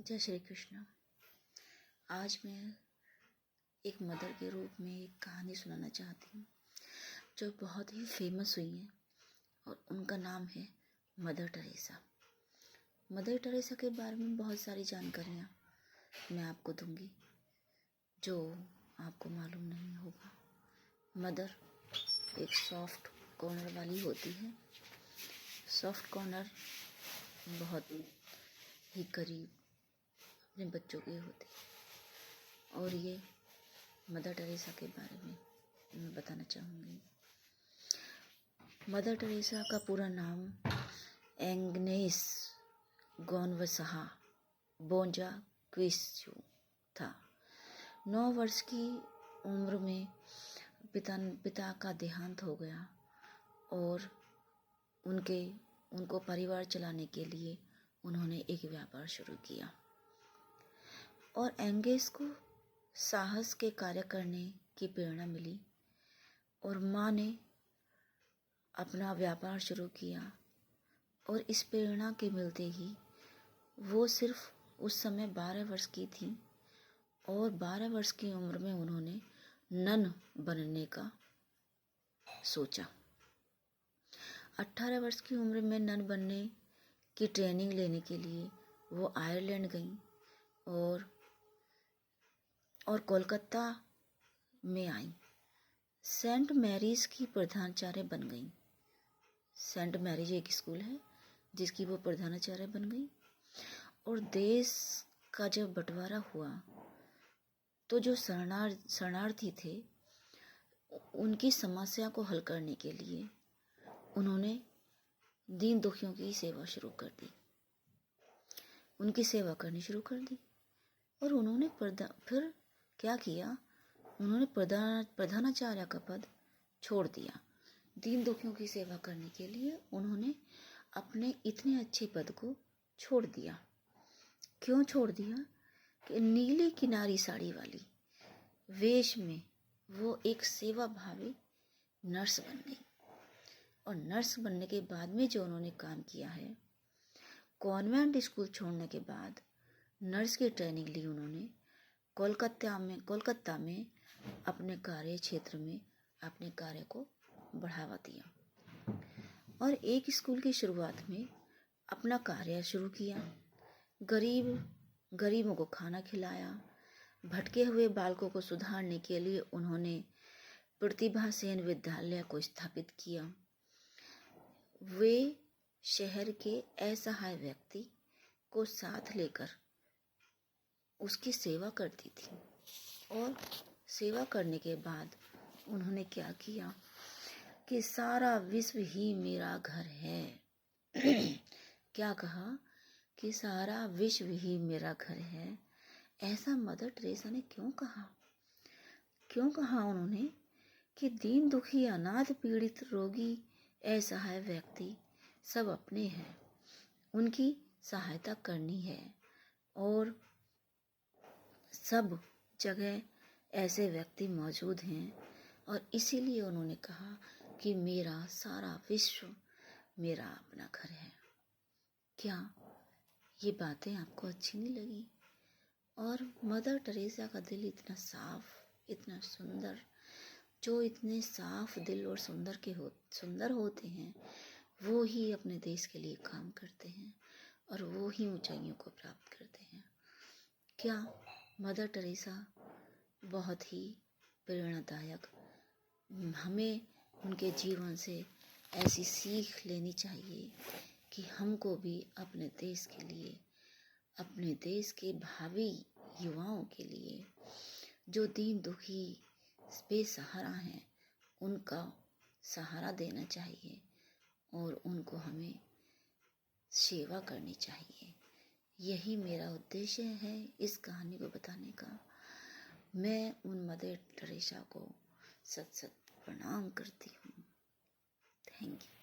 जय श्री कृष्ण। आज मैं एक मदर के रूप में एक कहानी सुनाना चाहती हूँ जो बहुत ही फेमस हुई है और उनका नाम है मदर टेरेसा। मदर टेरेसा के बारे में बहुत सारी जानकारियाँ मैं आपको दूंगी जो आपको मालूम नहीं होगा। मदर एक सॉफ्ट कॉर्नर वाली होती है। सॉफ्ट कॉर्नर बहुत ही करीब अपने बच्चों के होते हैं और ये मदर टेरेसा के बारे में मैं बताना चाहूँगी। मदर टेरेसा का पूरा नाम एग्नेस गोनवसहा बोंजा क्विस्यू था। 9 वर्ष की उम्र में पिता का देहांत हो गया और उनको परिवार चलाने के लिए उन्होंने एक व्यापार शुरू किया और एंगेस को साहस के कार्य करने की प्रेरणा मिली और माँ ने अपना व्यापार शुरू किया और इस प्रेरणा के मिलते ही वो सिर्फ उस समय 12 वर्ष की थी और 12 वर्ष की उम्र में उन्होंने नन बनने का सोचा। 18 वर्ष की उम्र में नन बनने की ट्रेनिंग लेने के लिए वो आयरलैंड गईं और कोलकाता में आई। सेंट मैरीज की प्रधानाचार्य बन गई। सेंट मैरीज एक स्कूल है जिसकी वो प्रधानाचार्य बन गई और देश का जब बंटवारा हुआ तो जो शरणार्थी थे उनकी समस्या को हल करने के लिए उन्होंने दीन दुखियों की सेवा शुरू कर दी। उनकी सेवा करनी शुरू कर दी और उन्होंने फिर क्या किया, उन्होंने प्रधानाचार्य का पद छोड़ दिया। दीन दुखियों की सेवा करने के लिए उन्होंने अपने इतने अच्छे पद को छोड़ दिया। क्यों छोड़ दिया कि नीली किनारी साड़ी वाली वेश में वो एक सेवा भावी नर्स बन गई और नर्स बनने के बाद में जो उन्होंने काम किया है, कॉन्वेंट स्कूल छोड़ने के बाद नर्स की ट्रेनिंग ली उन्होंने कोलकाता में अपने कार्य क्षेत्र में अपने कार्य को बढ़ावा दिया और एक स्कूल की शुरुआत में अपना कार्य शुरू किया। गरीबों को खाना खिलाया। भटके हुए बालकों को सुधारने के लिए उन्होंने प्रतिभा सेन विद्यालय को स्थापित किया। वे शहर के असहाय व्यक्ति को साथ लेकर उसकी सेवा करती थी और सेवा करने के बाद उन्होंने क्या किया कि सारा विश्व ही मेरा घर है। क्या कहा कि सारा विश्व ही मेरा घर है। ऐसा मदर टेरेसा ने क्यों कहा उन्होंने कि दीन दुखी अनाथ पीड़ित रोगी असहाय व्यक्ति सब अपने हैं, उनकी सहायता करनी है और सब जगह ऐसे व्यक्ति मौजूद हैं और इसीलिए उन्होंने कहा कि मेरा सारा विश्व मेरा अपना घर है। क्या ये बातें आपको अच्छी नहीं लगी? और मदर टेरेसा का दिल इतना साफ, इतना सुंदर, जो इतने साफ दिल और सुंदर होते हैं वो ही अपने देश के लिए काम करते हैं और वो ही ऊंचाइयों को प्राप्त करते हैं। क्या मदर टेरेसा बहुत ही प्रेरणादायक, हमें उनके जीवन से ऐसी सीख लेनी चाहिए कि हमको भी अपने देश के लिए, अपने देश के भावी युवाओं के लिए जो दीन दुखी बेसहारा हैं उनका सहारा देना चाहिए और उनको हमें सेवा करनी चाहिए। यही मेरा उद्देश्य है इस कहानी को बताने का। मैं उन मदर टेरेसा को सत प्रणाम करती हूँ। Thank you.